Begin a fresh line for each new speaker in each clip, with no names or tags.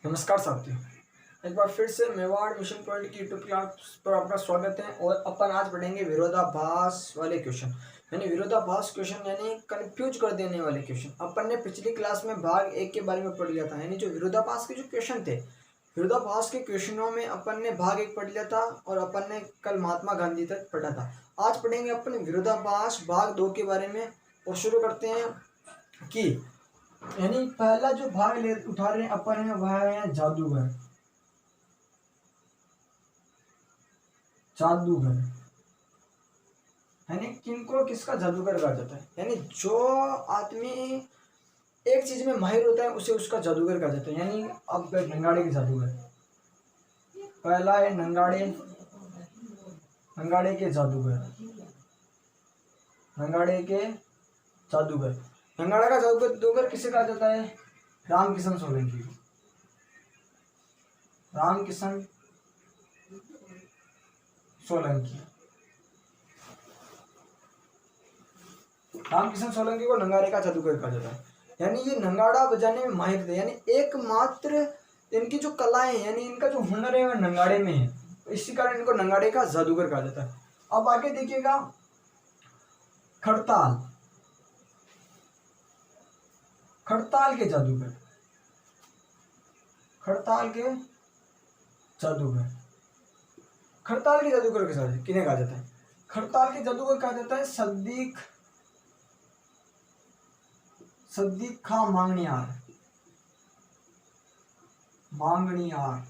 नमस्कार साथियों, एक बार फिर से मेवाड़ मिशन पॉइंट की यूट्यूब क्लास पर आपका स्वागत है। और अपन आज पढ़ेंगे विरोधाभास वाले क्वेश्चन, यानी विरोधाभास क्वेश्चन यानी कंफ्यूज कर देने वाले क्वेश्चन। अपन ने पिछली क्लास में भाग 1 के बारे में पढ़ लिया था, यानी जो विरोधाभास के जो क्वेश्चन थे, विरोधाभास के क्वेश्चनों में अपन ने भाग 1 पढ़ लिया था और अपन ने कल महात्मा गांधी तक पढ़ा था। आज पढ़ेंगे अपन विरोधाभास भाग 2 के बारे में। और शुरू करते हैं कि यानी पहला जो भाग ले उठा रहे हैं अपन है वह है जादूगर। जादूगर यानी किनको किसका जादूगर कहा जाता है, यानी जो आदमी एक चीज में माहिर होता है उसे उसका जादूगर कहा जाता है। यानी अब नंगाड़े के जादूगर, पहला है नंगाड़े, नंगाड़े के जादूगर, नंगाड़े के जादूगर। नंगाड़ा का जादूगर किसे कहा जाता है? रामकिशन सोलंकी को। रामकिशन सोलंकी, रामकिशन सोलंकी को नंगाड़े का जादूगर कहा जाता है। यानी ये नंगाड़ा बजाने में माहिर थे, यानी एकमात्र इनकी जो कलाएं यानी इनका जो हुनर है वह नंगाड़े में है, इसी कारण इनको नंगाड़े का जादूगर कहा जाता है। अब आगे देखिएगा, खड़ताल, खड़ताल के जादूगर, खड़ताल के जादूगर, खड़ताल के जादूगर के साथ किन्हें कहा जाता है? खड़ताल के जादूगर कहा जाता है सद्दीक, सद्दीक खां मांगनियार, मांगनियार,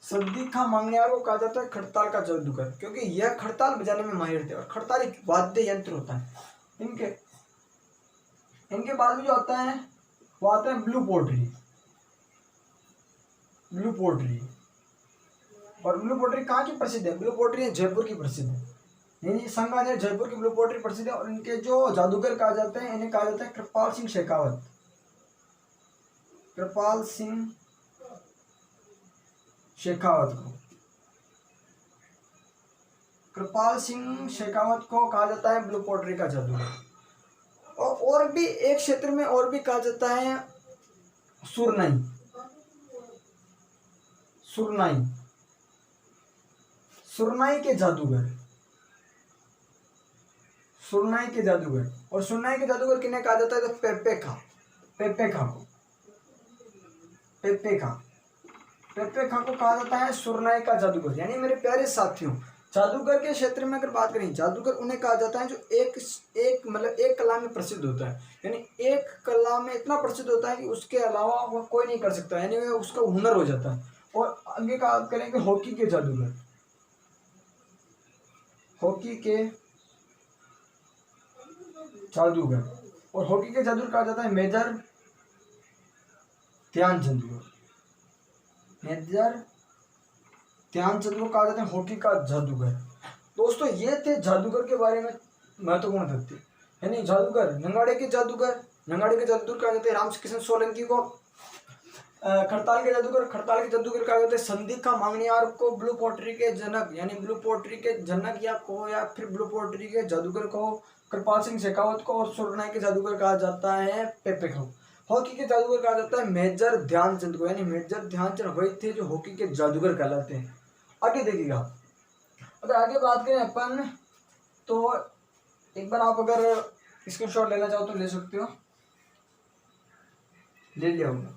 सद्दीक खां मांगनियार को कहा जाता है खड़ताल का जादूगर, क्योंकि यह खड़ताल बजाने में माहिर थे। और खड़ताल एक वाद्य यंत्र होता है। इनके बाद में जो आता है वो आता है ब्लू पोट्री, ब्लू पोट्री। और ब्लू पोट्री कहाँ की प्रसिद्ध है? ब्लू पोट्री जयपुर की प्रसिद्ध है, यानी संगानेर जयपुर की ब्लू पोट्री प्रसिद्ध है। और इनके जो जादूगर कहा जाते हैं इन्हें कहा जाता है कृपाल सिंह शेखावत, कृपाल सिंह शेखावत को, कृपाल सिंह शेखावत को कहा जाता है ब्लू पोट्री का जादूगर। और भी एक क्षेत्र में और भी कहा जाता है सुरनाई, सुरनाई, सुरनाई के जादूगर, सुरनाई के जादूगर। और सुरनाई के जादूगर किन्हें कहा जाता है? तो पेप्पे खा, पेप्पे खा को, पेप्पे खा, पेप्पे खा को कहा जाता है सुरनाई का जादूगर। यानी मेरे प्यारे साथियों, जादूगर के क्षेत्र में अगर बात करें, जादूगर उन्हें कहा जाता है जो एक मतलब एक कला में प्रसिद्ध होता है, यानी एक कला में इतना प्रसिद्ध होता है कि उसके अलावा वह कोई नहीं कर सकता, यानी वह उसका हुनर हो जाता है। और आगे का बात करेंगे हॉकी के जादूगर, हॉकी के जादूगर। और हॉकी के जादूगर कहा जाता है मेजर ध्यानचंद को, मेजर ध्यानचंद को कहा जाता है हॉकी का जादूगर। दोस्तों ये थे जादूगर के बारे में महत्वपूर्ण तथ्य, यानी जादूगर, नंगाड़े के जादूगर, नंगाड़े के जादूगर कहा जाता है रामकिशन सोलंकी को। खड़ताल के जादूगर, खड़ताल के जादूगर कहा जाता है सद्दीक खां मांगनियार को। ब्लू पोट्री के जनक यानी ब्लू पोट्री के जनक या फिर ब्लू पोट्री के जादूगर को कृपाल सिंह शेखावत को। और सुरनाई के जादूगर कहा जाता है पेप्पे खा। हॉकी के जादूगर कहा जाता है मेजर ध्यानचंद को, यानी मेजर ध्यानचंद वही थे जो हॉकी के जादूगर कहलाते हैं। आगे देखिएगा, अगर आगे बात करें अपन तो एक बार आप अगर स्क्रीनशॉट लेना चाहो तो ले सकते हो, ले लिया होगा।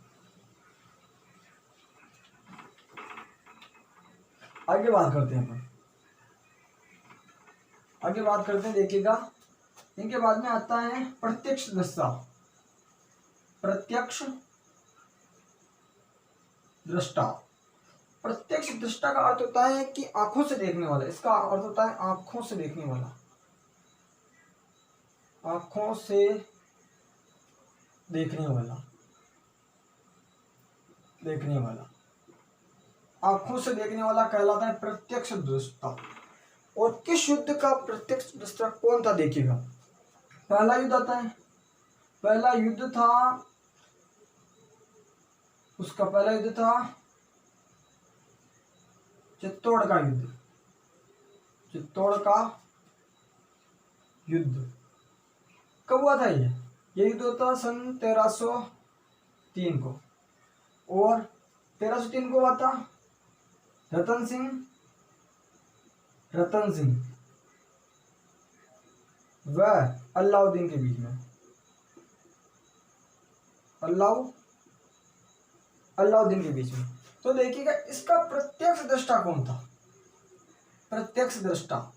आगे बात करते हैं अपन, आगे बात करते हैं, देखिएगा। इनके बाद में आता है प्रत्यक्ष दृष्टा, प्रत्यक्ष दृष्टा। प्रत्यक्ष दृष्टा का अर्थ होता है कि आंखों से देखने वाला, इसका अर्थ होता है आंखों से देखने वाला, आंखों से देखने वाला, देखने वाला, आंखों से देखने वाला कहलाता है प्रत्यक्ष दृष्टा। और किस युद्ध का प्रत्यक्ष दृष्टा कौन था? देखिएगा, पहला युद्ध आता है, पहला युद्ध था, उसका पहला युद्ध था चित्तौड़ का युद्ध, चित्तौड़ का युद्ध कब हुआ था? ये युद्ध होता सन 1303 को, और 1303 को हुआ था रतन सिंह व अलाउद्दीन के बीच में, अलाउद्दीन के बीच में। तो देखिएगा इसका प्रत्यक्ष दृष्टा कौन था? प्रत्यक्ष दृष्टा,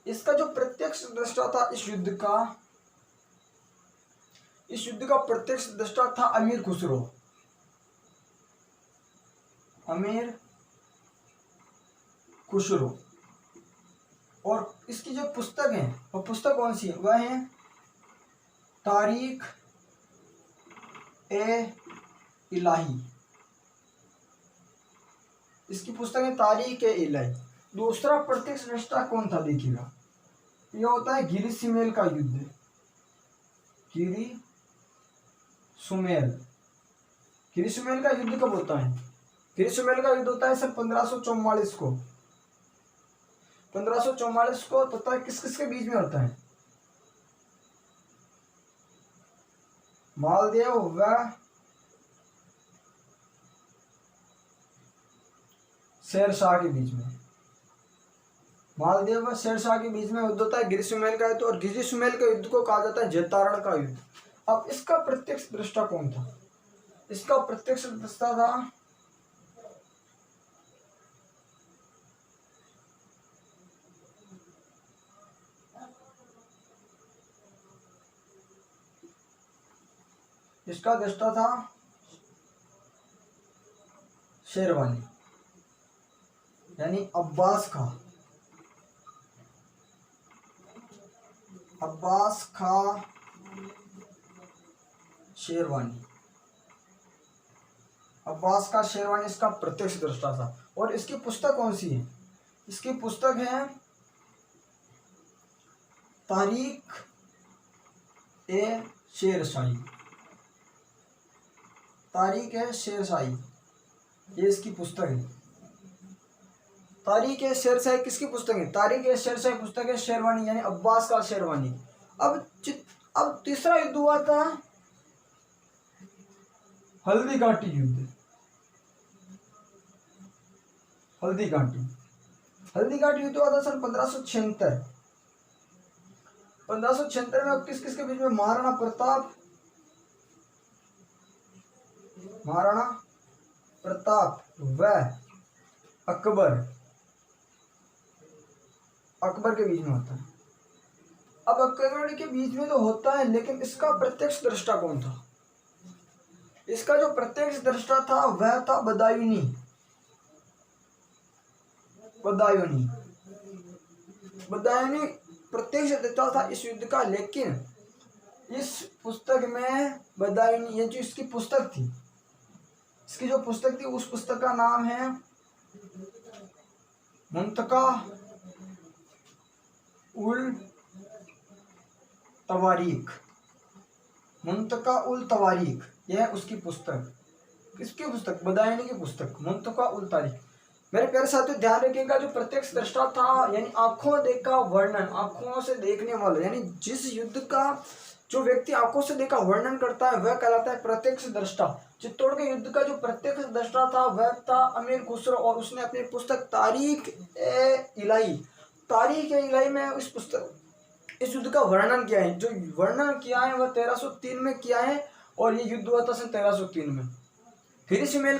इसका जो प्रत्यक्ष दृष्टा था इस युद्ध का प्रत्यक्ष दृष्टा था अमीर खुसरो। और इसकी जो पुस्तक है, वो पुस्तक कौन सी है? वह है तारीख ए इलाही। इसकी पुस्तक है तारीख ए इलाही। दूसरा प्रत्यक्ष दृष्टा कौन था? देखिएगा, यह होता है गिरी सुमेल का युद्ध। गिरी सुमेल का युद्ध कब होता है? गिरी सुमेल का युद्ध होता है सन 1544 को। 1544 को पता है किस किस के बीच में होता है? मालदेव व शेरशाह के बीच में। मालदेव व शेरशाह के बीच में युद्ध होता है गिरी सुमेल का युद्ध। और गिरी सुमेल का युद्ध को कहा जाता है जैतारण का युद्ध। अब इसका प्रत्यक्ष दृष्टा कौन था? इसका प्रत्यक्ष दृष्टा था शेरवानी, यानी अब्बास खां शेरवानी इसका प्रत्यक्ष दृष्टा था। और इसकी पुस्तक कौन सी है? इसकी पुस्तक है तारीख ए शेरशाही। ये इसकी पुस्तक है। तारीख ए शेरशाही किसकी पुस्तक है? तारीख ए शेरशाही पुस्तक है शेरवानी, यानी अब्बास का शेरवानी। अब तीसरा युद्ध हुआ था हल्दी घाटी युद्ध। हल्दी घाटी युद्ध हुआ था सन 1576। 1576 में किस किस के बीच में? महाराणा प्रताप व अकबर के बीच में होता है। अब अकबर के बीच में तो होता है, लेकिन इसका प्रत्यक्ष दृष्टा कौन था? इसका जो प्रत्यक्ष दृष्टा था वह था बदायूनी। प्रत्यक्ष दृष्टा था इस युद्ध का। लेकिन इस पुस्तक में बदायूनी, ये जो इसकी पुस्तक थी, उस पुस्तक का नाम है मुंतका उल तवारीख। यह उसकी पुस्तक, किसकी पुस्तक? बदायूनी की पुस्तक, मुंतका उल तारीख। मेरे प्यारे साथियों, ध्यान रखिएगा, जो प्रत्यक्ष दृष्टा था यानी आंखों देखा वर्णन, आंखों से देखने वाला, यानी जिस युद्ध का जो व्यक्ति आंखों से देखा वर्णन करता है वह कहलाता है प्रत्यक्ष दृष्टा। चित्तौड़ के युद्ध का जो प्रत्यक्ष दृष्टा था वह था अमीर खुसरो, और उसने अपनी पुस्तक तारीख ए इलाही में इस युद्ध का वर्णन किया है। जो वर्णन किया है वह 1303 में किया है, और ये युद्ध हुआ था सन 1303 में। गिरी सुमेल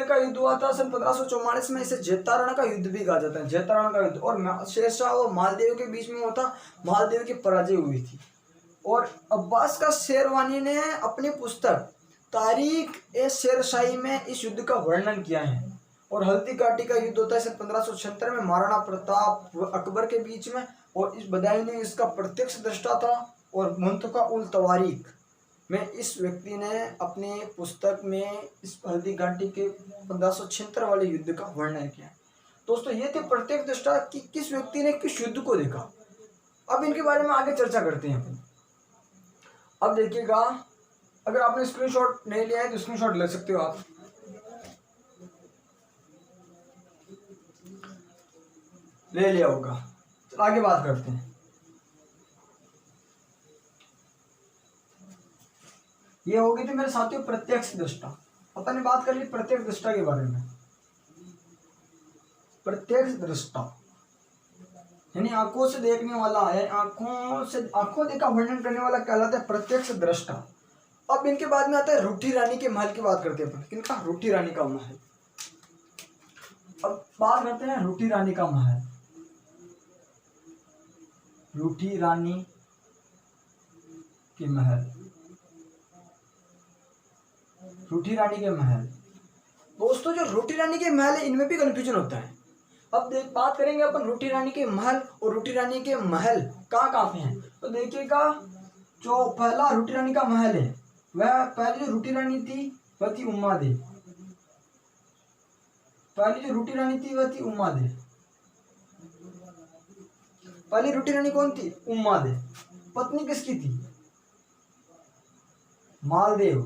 का युद्ध हुआ था सन 1544 में। इसे जैतारण का युद्ध भी कहा जाता है, जैतारण का युद्ध। और शेरशाह और मालदेव के बीच में हुआ था। मालदेव की पराजय हुई थी। और अब्बास का शेरवानी ने अपनी पुस्तक तारीख ए शेरशाही में इस युद्ध का वर्णन किया है। और हल्दी घाटी का युद्ध होता है सन 1576 में महाराणा प्रताप व अकबर के बीच में। और इस बदायूनी ने इसका प्रत्यक्ष दृष्टा था। और मुंतका उल तवारीख में इस व्यक्ति ने अपने पुस्तक में इस हल्दी घाटी के 1576 वाले युद्ध का वर्णन किया। दोस्तों, ये थे प्रत्यक्ष दृष्टा कि किस व्यक्ति ने किस युद्ध को देखा। अब इनके बारे में आगे चर्चा करते हैं अपन। अब देखिएगा, अगर आपने स्क्रीनशॉट नहीं लिया है तो स्क्रीनशॉट ले सकते हो आप। ले लिया होगा। तो आगे बात करते हैं। ये हो गई थी मेरे साथियों प्रत्यक्ष दृष्टा। अपन ने बात कर ली प्रत्यक्ष दृष्टा के बारे में। प्रत्यक्ष दृष्टा यानी आंखों से देखने वाला, यानी आंखों देखा वर्णन करने वाला कहलाता है प्रत्यक्ष दृष्टा। अब इनके बाद में आता है रूठी रानी के महल की बात करते हैं अपन। किनका? रूठी रानी का महल। अब बात करते हैं रूठी रानी का महल। रूठी रानी के महल, रूठी रानी के महल। दोस्तों जो रूठी रानी के महल है इनमें भी कंफ्यूजन होता है। अब बात करेंगे अपन रूठी रानी के महल, और रूठी रानी के महल कहाँ कहाँ पे हैं। तो देखिएगा जो पहला रूठी रानी का महल है, वह पहली जो रूठी रानी थी वह थी उम्मादेव। पहली जो रूठी रानी थी वह थी उम्मादेव। पहली रूठी रानी कौन थी? उम्मादेव। पत्नी किसकी थी? मालदेव।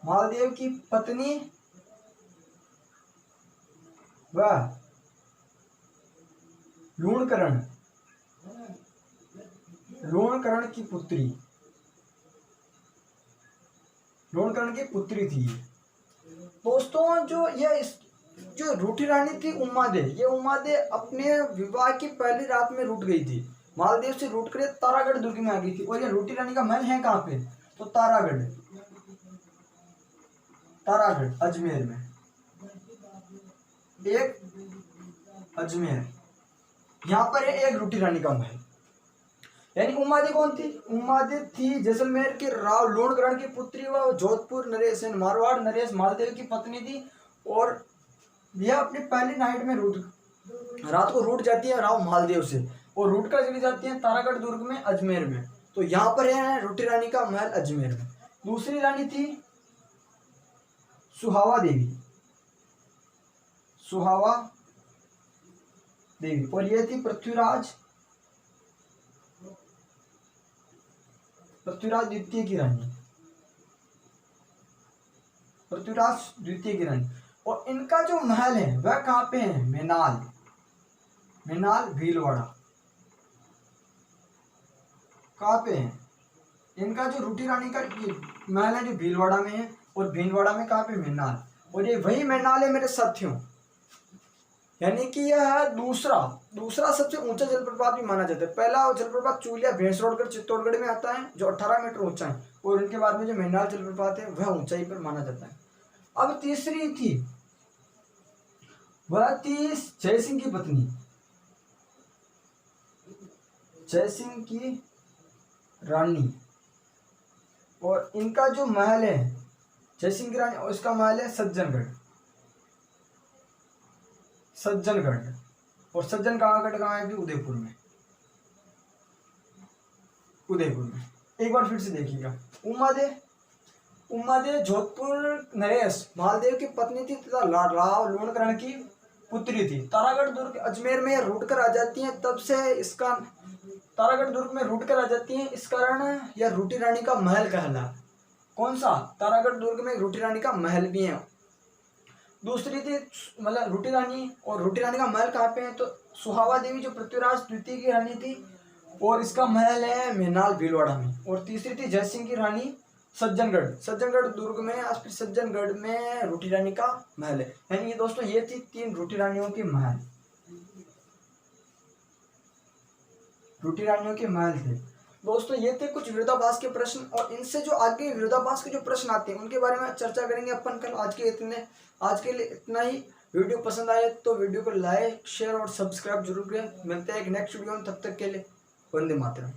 मालदेव की पत्नी वह लूणकरण, लूणकरण की पुत्री, लूणकरण की पुत्री थी। दोस्तों जो रूठी रानी थी उम्मादेव, ये उम्मादेव अपने विवाह की पहली रात में रूठ गई थी। मालदेव से रूठ कर तारागढ़ दुर्ग में आ गई थी। और ये रूठी रानी का महल है कहाँ पे? तो तारागढ़, तारागढ़ अजमेर में। एक अजमेर, यहाँ पर है एक रूठी रानी का महल। यानी उम्मादेव कौन थी? उम्मादेव थी जैसलमेर के राव लूणकरण की पुत्री व जोधपुर नरेश मारवाड़ नरेश मालदेव की पत्नी थी। और यह अपनी पहली नाइट में रात को रूठ जाती है राव मालदेव से, और रूठ कर चली जाती है तारागढ़ दुर्ग में अजमेर में। तो यहाँ पर है रूठी रानी का महल अजमेर में। दूसरी रानी थी सुहावा देवी, सुहावा देवी, और यह थी पृथ्वीराज द्वितीय की रानी, पृथ्वीराज द्वितीय की रानी। और इनका जो महल है वह कहाँ पे है? मेनाल, मेनाल भीलवाड़ा। कहाँ पे है? इनका जो रूठी रानी का महल है जो भीलवाड़ा में है, और भीलवाड़ा में कहाँ पे? मेनाल। और ये वही मेनाल है मेरे साथियों, यानी कि यह दूसरा सबसे ऊंचा जलप्रपात भी माना जाता है। पहला जलप्रपात चूलिया भेंसरोडगढ़ चित्तौड़गढ़ में आता है जो 18 मीटर ऊंचा है, और इनके बाद में जो मेनाल जलप्रपात है वह ऊंचाई पर माना जाता है। अब तीसरी थी, वह थी जयसिंह की पत्नी, जयसिंह की रानी। और इनका जो महल है जयसिंह की रानी, और इसका महल है सज्जनगढ़, सज्जनगढ़। और सज्जनगढ़ कहाँ है? भी उदयपुर में, उदयपुर में। एक बार फिर से देखिएगा, उम्मादेव जोधपुर नरेश मालदेव की पत्नी थी तथा राव लूणकरण की पुत्री थी। तारागढ़ दुर्ग अजमेर में रूट कर आ जाती हैं, तब से इसका तारागढ़ दुर्ग में रूट कर आ जाती हैं, इस कारण यह रूठी रानी का महल कहला। कौन सा? तारागढ़ दुर्ग में रूठी रानी का महल भी है। दूसरी थी मतलब रूठी रानी, और रूठी रानी का महल कहाँ पे है? तो सुहावा देवी जो पृथ्वीराज द्वितीय की रानी थी, और इसका महल है मेनाल भीलवाड़ा में। और तीसरी थी जयसिंह की रानी सज्जनगढ़, सज्जनगढ़ दुर्ग में, आज फिर सज्जनगढ़ में रूठी रानी का महल है। यानी ये दोस्तों ये थी 3 रूठी रानियों के महल, रूठी रानियों के महल थे। दोस्तों ये थे कुछ विरोधाभास के प्रश्न, और इनसे जो आगे विरोधाभास के जो प्रश्न आते हैं उनके बारे में चर्चा करेंगे अपन कल। आज के लिए इतना ही। वीडियो पसंद आए तो वीडियो को लाइक शेयर और सब्सक्राइब जरूर करें। मिलते हैं एक नेक्स्ट वीडियो में, तब तक के लिए वंदे मातरम।